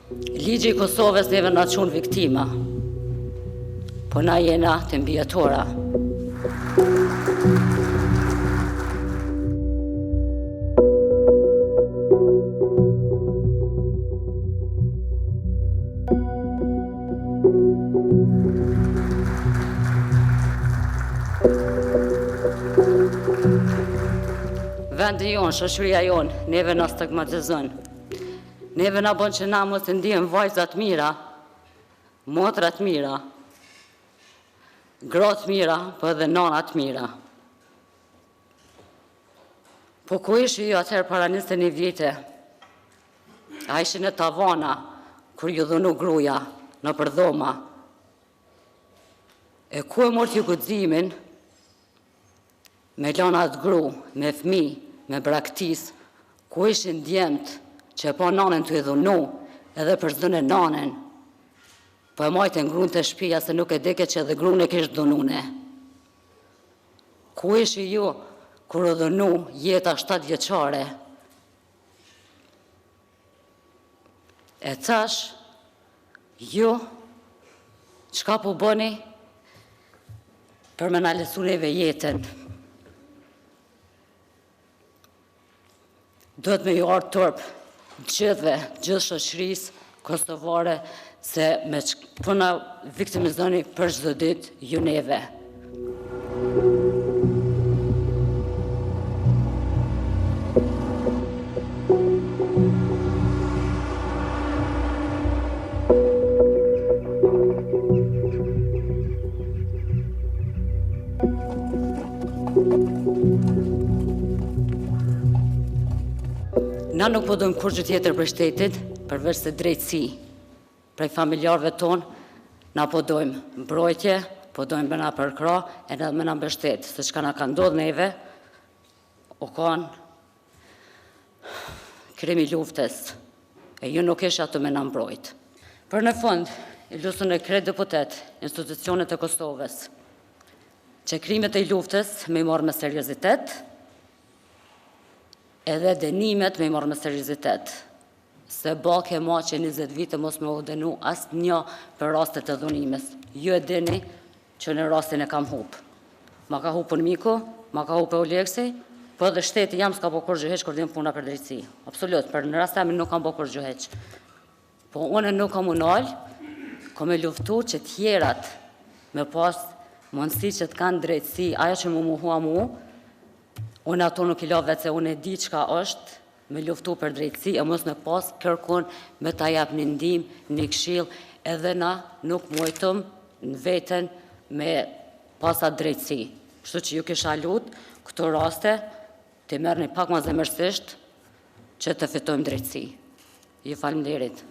Ligji i Kosovës neve na çon viktima, po na jena të mbijetora. Vendi jonë, shoqëria jonë, neve na stigmatizon. Neve na bën që na mos të ndihem vajzat mira, motrat mira, gratë mira, po edhe nanat mira. Po ku ishi ju atëherë para 21 vjete? A ishin në tavana, kur ju dhunu gruja, në përdhoma. E ku e mort ju guximin, me lana atë gru, me fmi, me braktis, ku ishin djemt, që e po nanën të i dhunu, edhe për zdën e nanën, po e majtë në grunë të shpia, se nuk e dike që edhe grunë e kishtë dhunune. Ku ishi ju, kur e dhunu jeta 7 vjeqare? E tash, ju, qka po bëni, për me në lesu neve jetën? Duhet me ju ardë tërpë, gjithë shoqërisë kosovare, se me puna viktimizoni për çdo ditë ju neve. Na nuk po dojmë kur gjë tjetër për shtetit, përveç se drejtësi. Prej familjarëve tonë, na po dojmë mbrojtje, po dojmë me na përkra, edhe me na mbështet, se çka na ka ndodhur neve, u kanë krimi luftës, e ju nuk ish ato me na mbrojt. Për në fund, i lusën e krejt deputet, institucionet e Kosovës, që krimet e luftës me i marrë me seriozitet, edhe dënimet me i marrë me seriozitet. Se bake ma që 20 vite mos me u dënu asë një për rastet e dhunimes. Ju e dini që në rastin e kam hup. Ma ka hupën Miku, ma ka hupë Oleksi, po edhe shteti jam s'ka po kur gjëheq kur dhim puna për drejtësi. Absolut, për në rast e nuk kam po kur gjëheq. Po une nuk kam unal, kom e luftu që tjerat me pas mundësi që të kanë drejtësi, ajo që mu muhua mu, unë ato nuk i la vetë se unë e di qka është me luftu për drejtësi, e mos me pas kërkun me ta jap një ndim, një kshil, edhe na nuk mojtëm në veten me pasat drejtësi. Kështu që ju kisha lut, këto raste, të merrni pak ma zemërsisht që të fitojmë drejtësi. Ju falemnderit.